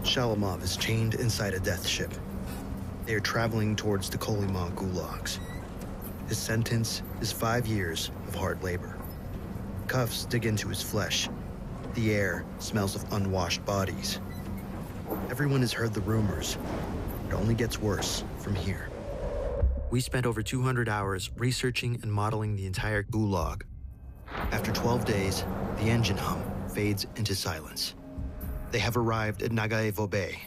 Shalamov is chained inside a death ship. They are traveling towards the Kolyma Gulags. His sentence is 5 years of hard labor. Cuffs dig into his flesh. The air smells of unwashed bodies. Everyone has heard the rumors. It only gets worse from here. We spent over 200 hours researching and modeling the entire Gulag. After 12 days, the engine hum fades into silence. They have arrived at Nagaevo Bay,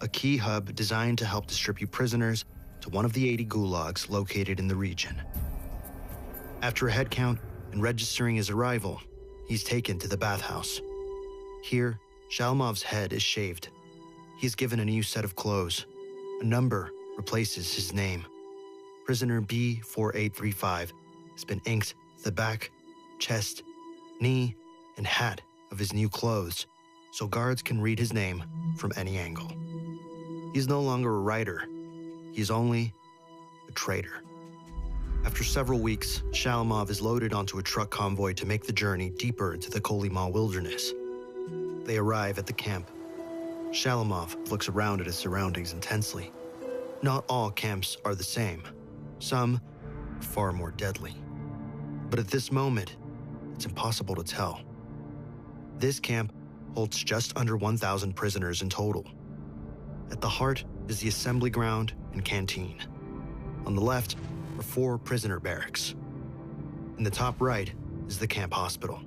a key hub designed to help distribute prisoners to one of the 80 gulags located in the region. After a head count and registering his arrival, he's taken to the bathhouse. Here, Shalamov's head is shaved. He is given a new set of clothes. A number replaces his name. Prisoner B4835 has been inked to the back, chest, knee, and hat of his new clothes, so guards can read his name from any angle. He is no longer a writer. He is only a traitor. After several weeks, Shalamov is loaded onto a truck convoy to make the journey deeper into the Kolyma wilderness. They arrive at the camp. Shalamov looks around at his surroundings intensely. Not all camps are the same. Some are far more deadly. But at this moment, it's impossible to tell. This camp holds just under 1,000 prisoners in total. At the heart is the assembly ground and canteen. On the left are 4 prisoner barracks. In the top right is the camp hospital.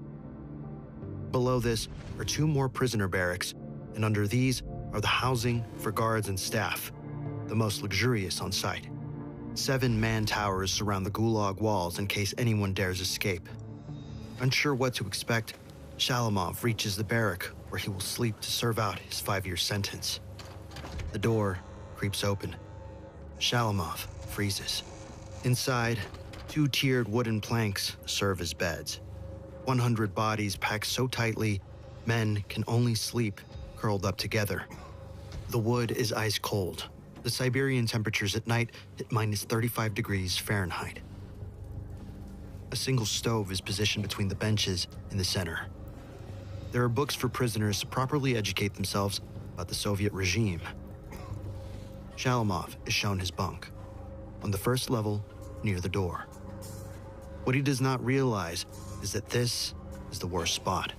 Below this are 2 more prisoner barracks, and under these are the housing for guards and staff, the most luxurious on site. 7 man towers surround the Gulag walls in case anyone dares escape. Unsure what to expect, Shalamov reaches the barrack where he will sleep to serve out his 5-year sentence. The door creeps open. Shalamov freezes. Inside, 2 tiered wooden planks serve as beds. 100 bodies packed so tightly, men can only sleep curled up together. The wood is ice cold. The Siberian temperatures at night hit minus 35 degrees Fahrenheit. A single stove is positioned between the benches in the center. There are books for prisoners to properly educate themselves about the Soviet regime. Shalamov is shown his bunk, on the first level near the door. What he does not realize is that this is the worst spot.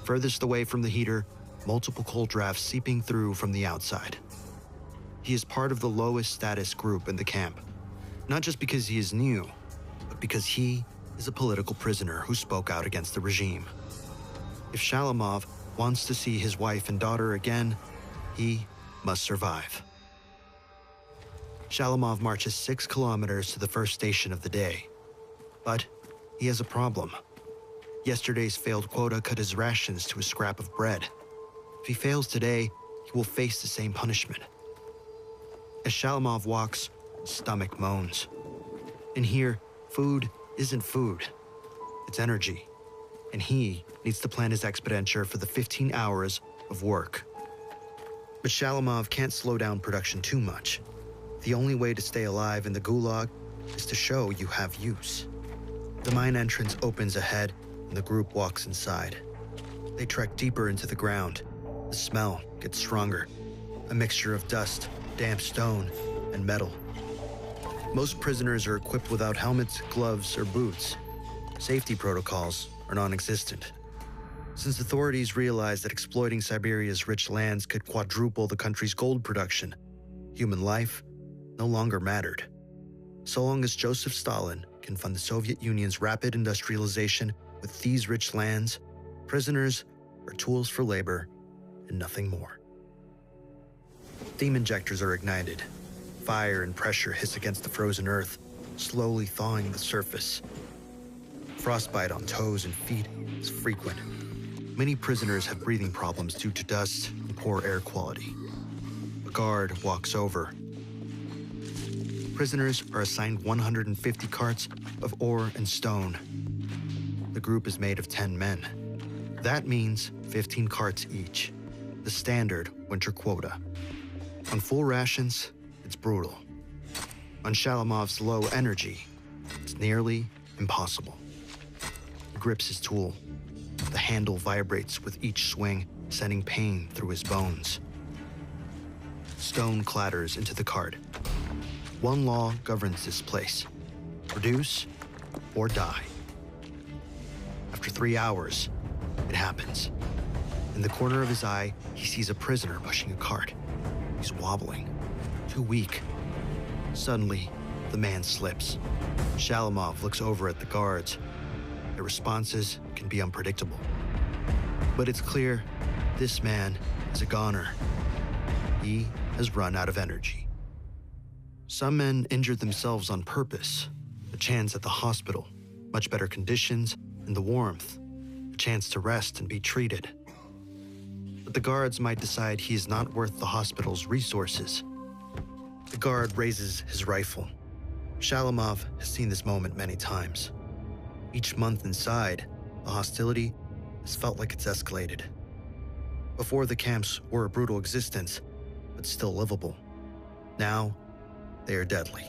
Furthest away from the heater, multiple cold drafts seeping through from the outside. He is part of the lowest status group in the camp, not just because he is new, but because he is a political prisoner who spoke out against the regime. If Shalamov wants to see his wife and daughter again, he must survive. Shalamov marches 6 kilometers to the first station of the day. But he has a problem. Yesterday's failed quota cut his rations to a scrap of bread. If he fails today, he will face the same punishment. As Shalamov walks, his stomach moans. In here, food isn't food. It's energy. And he needs to plan his expenditure for the 15 hours of work. But Shalamov can't slow down production too much. The only way to stay alive in the Gulag is to show you have use. The mine entrance opens ahead, and the group walks inside. They trek deeper into the ground. The smell gets stronger, a mixture of dust, damp stone, and metal. Most prisoners are equipped without helmets, gloves, or boots. Safety protocols are non-existent. Since authorities realized that exploiting Siberia's rich lands could quadruple the country's gold production, human life no longer mattered. So long as Joseph Stalin can fund the Soviet Union's rapid industrialization with these rich lands, prisoners are tools for labor and nothing more. Steam injectors are ignited. Fire and pressure hiss against the frozen earth, slowly thawing the surface. Frostbite on toes and feet is frequent. Many prisoners have breathing problems due to dust and poor air quality. A guard walks over. Prisoners are assigned 150 carts of ore and stone. The group is made of 10 men. That means 15 carts each, the standard winter quota. On full rations, it's brutal. On Shalamov's low energy, it's nearly impossible. He grips his tool. The handle vibrates with each swing, sending pain through his bones. stone clatters into the cart. One law governs this place: produce or die. After 3 hours, it happens. In the corner of his eye, he sees a prisoner pushing a cart. He's wobbling, too weak. Suddenly, the man slips. Shalamov looks over at the guards. Their responses can be unpredictable. But it's clear this man is a goner. He has run out of energy. Some men injured themselves on purpose. A chance at the hospital, much better conditions, and the warmth. A chance to rest and be treated. But the guards might decide he is not worth the hospital's resources. The guard raises his rifle. Shalamov has seen this moment many times. Each month inside, the hostility has felt like it's escalated. Before, the camps were a brutal existence, but still livable. Now, they are deadly.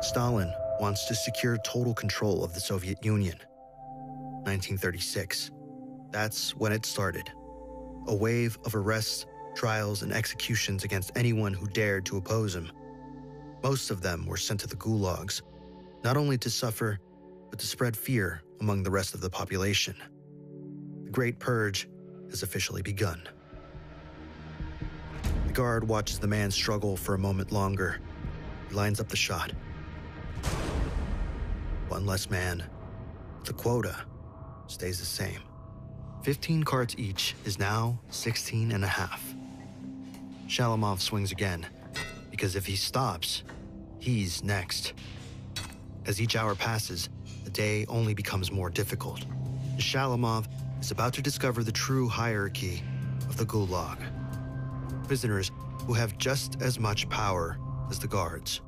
Stalin wants to secure total control of the Soviet Union. 1936. That's when it started. A wave of arrests, trials, and executions against anyone who dared to oppose him. Most of them were sent to the Gulags, not only to suffer, but to spread fear among the rest of the population. The Great Purge has officially begun. The guard watches the man struggle for a moment longer. He lines up the shot. One less man. The quota stays the same. 15 carts each is now 16 and a half. Shalamov swings again, because if he stops, he's next. As each hour passes, the day only becomes more difficult. Shalamov is about to discover the true hierarchy of the Gulag. Prisoners who have just as much power as the guards.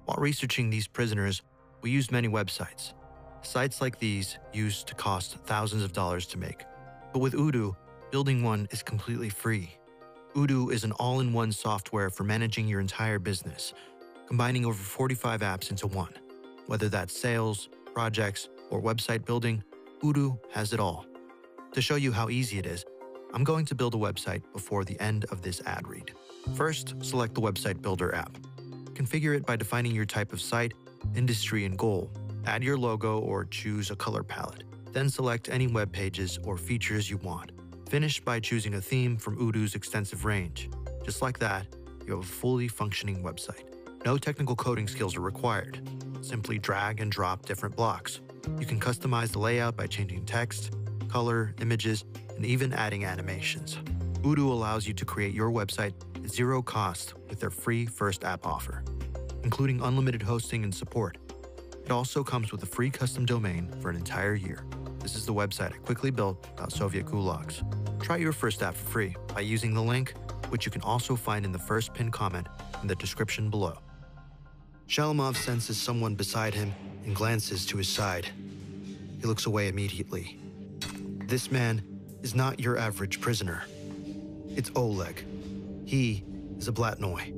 While researching these prisoners, we used many websites. Sites like these used to cost thousands of dollars to make. But with Odoo, building one is completely free. Odoo is an all-in-one software for managing your entire business, combining over 45 apps into one. Whether that's sales, projects, or website building, Odoo has it all. To show you how easy it is, I'm going to build a website before the end of this ad read. First, select the Website Builder app. Configure it by defining your type of site, industry, and goal. Add your logo or choose a color palette. Then select any web pages or features you want. Finish by choosing a theme from Odoo's extensive range. Just like that, you have a fully functioning website. No technical coding skills are required. Simply drag and drop different blocks. You can customize the layout by changing text, color, images, and even adding animations. Odoo allows you to create your website at zero cost with their free first app offer, including unlimited hosting and support. It also comes with a free custom domain for an entire year. This is the website I quickly built about Soviet Gulags. Try your first app for free by using the link, which you can also find in the first pinned comment in the description below. Shalamov senses someone beside him and glances to his side. He looks away immediately. This man is not your average prisoner. It's Oleg. He is a Blatnoy.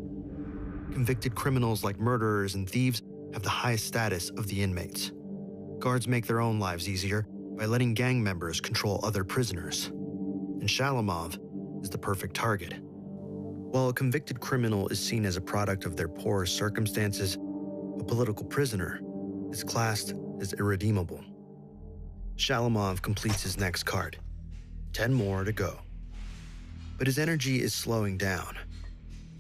Convicted criminals like murderers and thieves have the highest status of the inmates. Guards make their own lives easier by letting gang members control other prisoners. And Shalamov is the perfect target. While a convicted criminal is seen as a product of their poor circumstances, a political prisoner is classed as irredeemable. Shalamov completes his next cart. 10 more to go. But his energy is slowing down.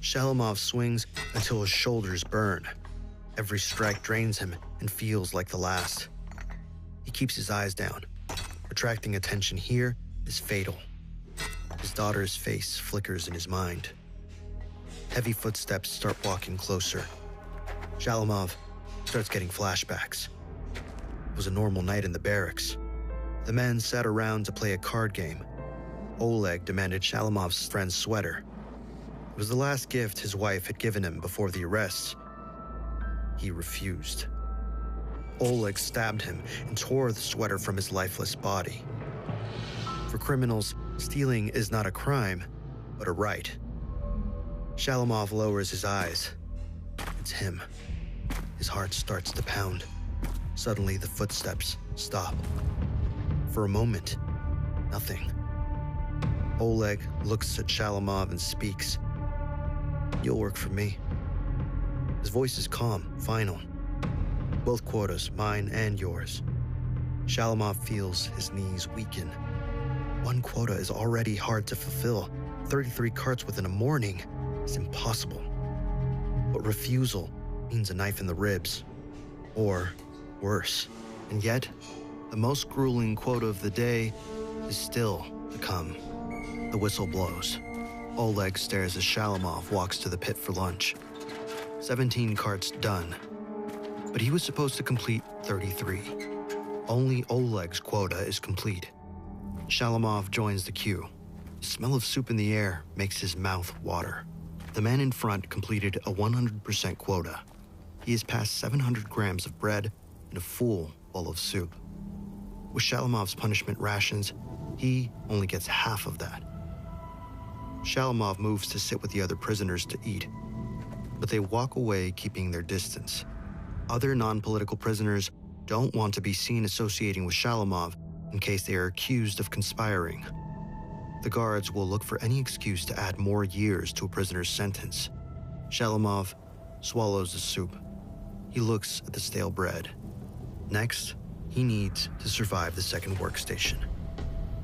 Shalamov swings until his shoulders burn. Every strike drains him and feels like the last. He keeps his eyes down. Attracting attention here is fatal. His daughter's face flickers in his mind. Heavy footsteps start walking closer. Shalamov starts getting flashbacks. It was a normal night in the barracks. The men sat around to play a card game. Oleg demanded Shalamov's friend's sweater. It was the last gift his wife had given him before the arrests. He refused. Oleg stabbed him and tore the sweater from his lifeless body. For criminals, stealing is not a crime, but a right. Shalamov lowers his eyes. It's him. His heart starts to pound. Suddenly, the footsteps stop. For a moment, nothing. Oleg looks at Shalamov and speaks. You'll work for me. His voice is calm, final. Both quotas, mine and yours. Shalamov feels his knees weaken. One quota is already hard to fulfill. 33 carts within a morning is impossible. But refusal means a knife in the ribs. Or worse. And yet, the most grueling quota of the day is still to come. The whistle blows. Oleg stares as Shalamov walks to the pit for lunch. 17 carts done. But he was supposed to complete 33. Only Oleg's quota is complete. Shalamov joins the queue. The smell of soup in the air makes his mouth water. The man in front completed a 100% quota. He has passed 700 grams of bread and a full bowl of soup. With Shalamov's punishment rations, he only gets half of that. Shalamov moves to sit with the other prisoners to eat, but they walk away keeping their distance. Other non-political prisoners don't want to be seen associating with Shalamov in case they are accused of conspiring. The guards will look for any excuse to add more years to a prisoner's sentence. Shalamov swallows the soup. He looks at the stale bread. Next, he needs to survive the second workstation.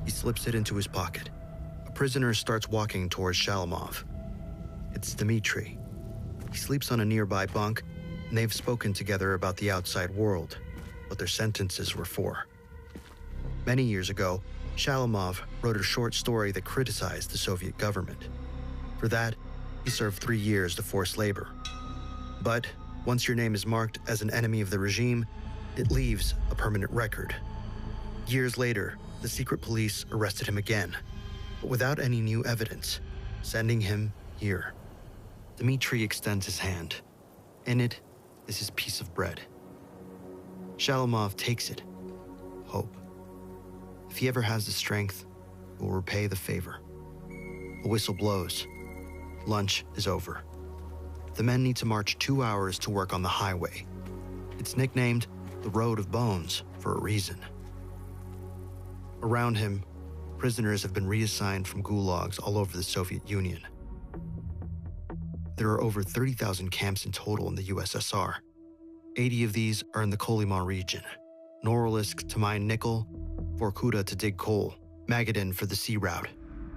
He slips it into his pocket. A prisoner starts walking towards Shalamov. It's Dmitri. He sleeps on a nearby bunk, and they've spoken together about the outside world, what their sentences were for. Many years ago, Shalamov wrote a short story that criticized the Soviet government. For that, he served 3 years to forced labor. But once your name is marked as an enemy of the regime, it leaves a permanent record. Years later, the secret police arrested him again, but without any new evidence, sending him here. Dmitri extends his hand. In it is his piece of bread. Shalamov takes it. Hope. If he ever has the strength, he will repay the favor. A whistle blows. Lunch is over. The men need to march 2 hours to work on the highway. It's nicknamed the Road of Bones for a reason. Around him, prisoners have been reassigned from gulags all over the Soviet Union. There are over 30,000 camps in total in the USSR. 80 of these are in the Kolyma region. Norilsk to mine nickel, Vorkuta to dig coal, Magadan for the sea route.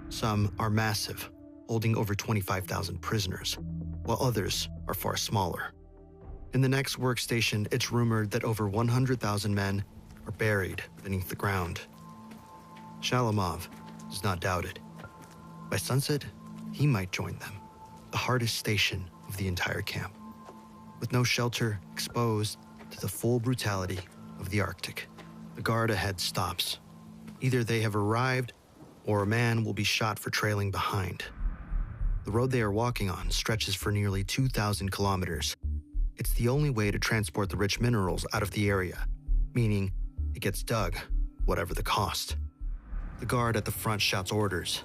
Some are massive, holding over 25,000 prisoners, while others are far smaller. In the next workstation, it's rumored that over 100,000 men are buried beneath the ground. Shalamov does not doubt it. By sunset, he might join them, the hardest station of the entire camp, with no shelter, exposed to the full brutality of the Arctic. The guard ahead stops. Either they have arrived, or a man will be shot for trailing behind. The road they are walking on stretches for nearly 2,000 kilometers. It's the only way to transport the rich minerals out of the area, meaning it gets dug, whatever the cost. The guard at the front shouts orders.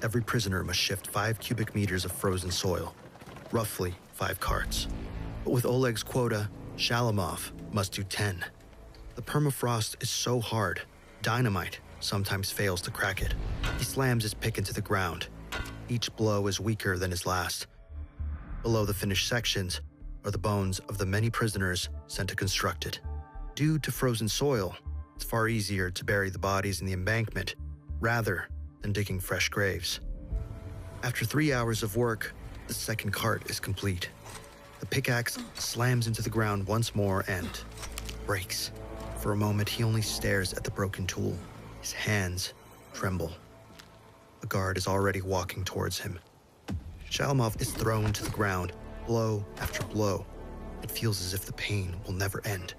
Every prisoner must shift 5 cubic meters of frozen soil, roughly 5 carts. But with Oleg's quota, Shalamov must do 10. The permafrost is so hard, dynamite sometimes fails to crack it. He slams his pick into the ground. Each blow is weaker than his last. Below the finished sections are the bones of the many prisoners sent to construct it. Due to frozen soil, it's far easier to bury the bodies in the embankment rather than digging fresh graves. After 3 hours of work, the second cart is complete. The pickaxe slams into the ground once more and breaks. For a moment, he only stares at the broken tool. His hands tremble. The guard is already walking towards him. Shalamov is thrown to the ground, blow after blow. It feels as if the pain will never end.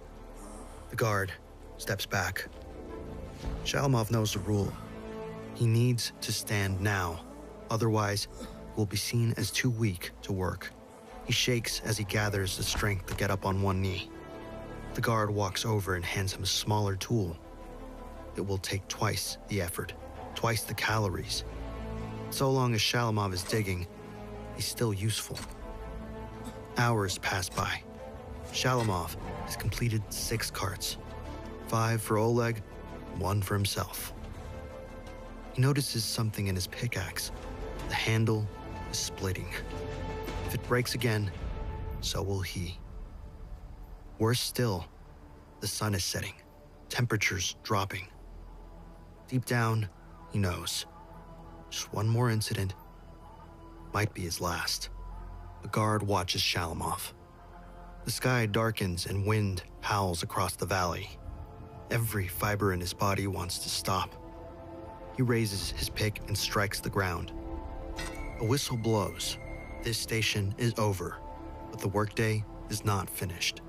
The guard steps back. Shalamov knows the rule. He needs to stand now, otherwise he will be seen as too weak to work. He shakes as he gathers the strength to get up on one knee. The guard walks over and hands him a smaller tool. It will take twice the effort, twice the calories. So long as Shalamov is digging, he's still useful. Hours pass by. Shalamov has completed 6 carts, 5 for Oleg, 1 for himself. He notices something in his pickaxe. The handle is splitting. If it breaks again, so will he. Worse still, the sun is setting, temperatures dropping. Deep down, he knows. Just one more incident might be his last. A guard watches Shalamov. The sky darkens and wind howls across the valley. Every fiber in his body wants to stop. He raises his pick and strikes the ground. A whistle blows. This station is over, but the workday is not finished.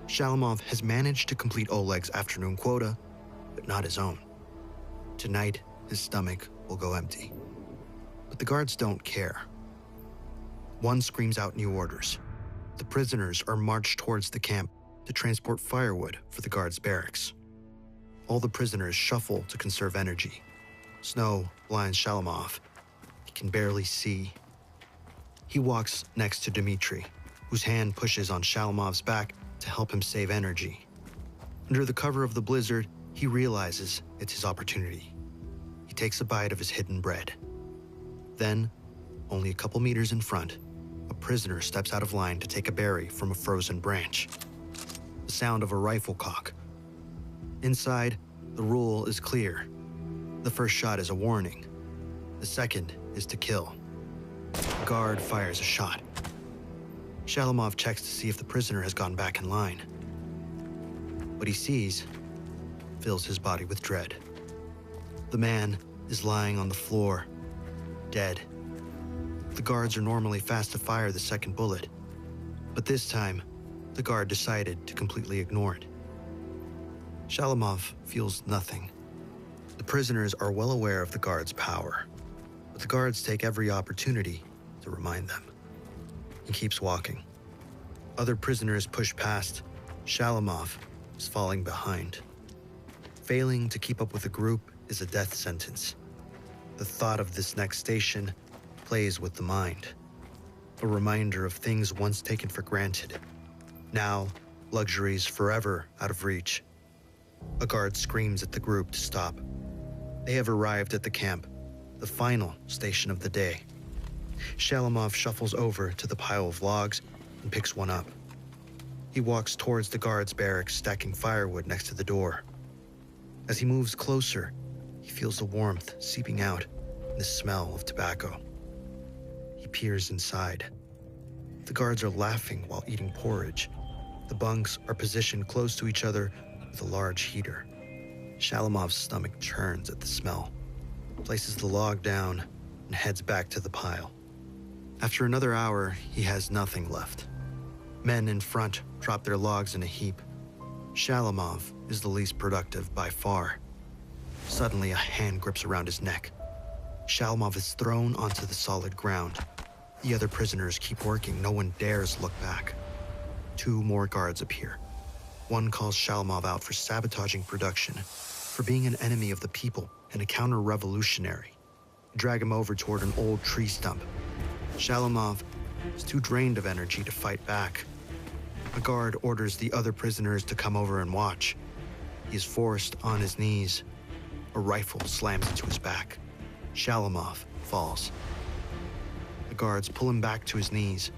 Shalamov has managed to complete Oleg's afternoon quota, but not his own. Tonight, his stomach will go empty. But the guards don't care. One screams out new orders. The prisoners are marched towards the camp to transport firewood for the guards' barracks. All the prisoners shuffle to conserve energy. Snow blinds Shalamov. He can barely see. He walks next to Dmitri, whose hand pushes on Shalamov's back to help him save energy. Under the cover of the blizzard, he realizes it's his opportunity. He takes a bite of his hidden bread. Then, only a couple meters in front, a prisoner steps out of line to take a berry from a frozen branch. The sound of a rifle cock. Inside, the rule is clear. The first shot is a warning. The second is to kill. The guard fires a shot. Shalamov checks to see if the prisoner has gone back in line. What he sees fills his body with dread. The man is lying on the floor, dead. The guards are normally fast to fire the second bullet, but this time, the guard decided to completely ignore it. Shalamov feels nothing. The prisoners are well aware of the guards' power, but the guards take every opportunity to remind them. He keeps walking. Other prisoners push past. Shalamov is falling behind. Failing to keep up with the group is a death sentence. The thought of this next station plays with the mind. A reminder of things once taken for granted. Now, luxuries forever out of reach. A guard screams at the group to stop. They have arrived at the camp, the final station of the day. Shalamov shuffles over to the pile of logs and picks one up. He walks towards the guards' barracks, stacking firewood next to the door. As he moves closer, he feels the warmth seeping out and the smell of tobacco. He peers inside. The guards are laughing while eating porridge. The bunks are positioned close to each other with a large heater. Shalamov's stomach churns at the smell, places the log down, and heads back to the pile. After another hour, he has nothing left. Men in front drop their logs in a heap. Shalamov is the least productive by far. Suddenly, a hand grips around his neck. Shalamov is thrown onto the solid ground. The other prisoners keep working. No one dares look back. 2 more guards appear. One calls Shalamov out for sabotaging production, for being an enemy of the people and a counter-revolutionary. They drag him over toward an old tree stump. Shalamov is too drained of energy to fight back. A guard orders the other prisoners to come over and watch. He is forced on his knees. A rifle slams into his back. Shalamov falls. The guards pull him back to his knees.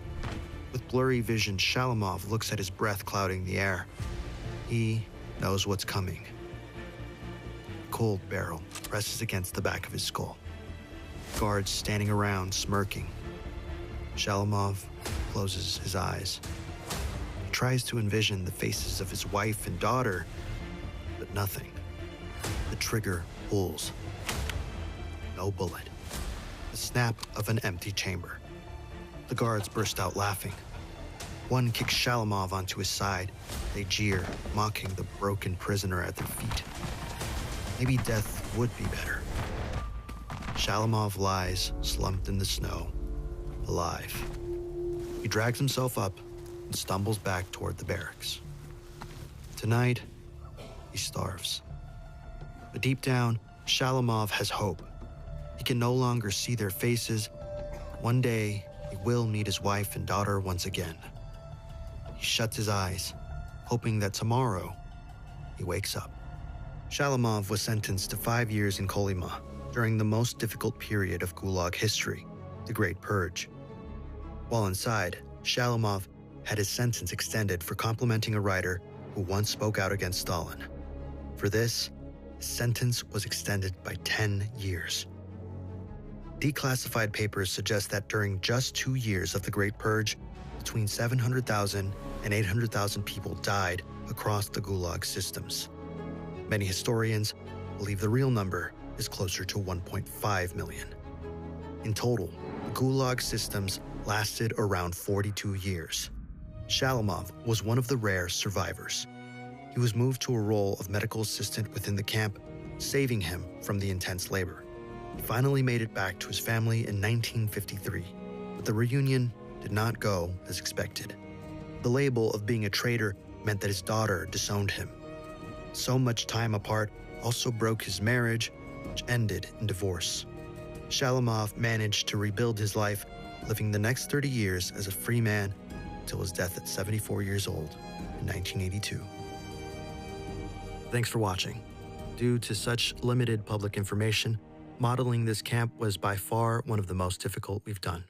With blurry vision, Shalamov looks at his breath clouding the air. He knows what's coming. A cold barrel presses against the back of his skull. Guards standing around, smirking. Shalamov closes his eyes. He tries to envision the faces of his wife and daughter, but nothing. The trigger pulls. No bullet. The snap of an empty chamber. The guards burst out laughing. One kicks Shalamov onto his side. They jeer, mocking the broken prisoner at their feet. Maybe death would be better. Shalamov lies, slumped in the snow, alive. He drags himself up and stumbles back toward the barracks. Tonight, he starves. But deep down, Shalamov has hope. He can no longer see their faces. One day, he will meet his wife and daughter once again. He shuts his eyes, hoping that tomorrow, he wakes up. Shalamov was sentenced to 5 years in Kolyma during the most difficult period of Gulag history, the Great Purge. While inside, Shalamov had his sentence extended for complimenting a writer who once spoke out against Stalin. For this, his sentence was extended by 10 years. Declassified papers suggest that during just 2 years of the Great Purge, between 700,000 and 800,000 people died across the Gulag systems. Many historians believe the real number is closer to 1.5 million. In total, the Gulag systems lasted around 42 years. Shalamov was one of the rare survivors. He was moved to a role of medical assistant within the camp, saving him from the intense labor. He finally made it back to his family in 1953, but the reunion did not go as expected. The label of being a traitor meant that his daughter disowned him. So much time apart also broke his marriage, which ended in divorce. Shalamov managed to rebuild his life, living the next 30 years as a free man until his death at 74 years old in 1982. Thanks for watching. Due to such limited public information, modeling this camp was by far one of the most difficult we've done.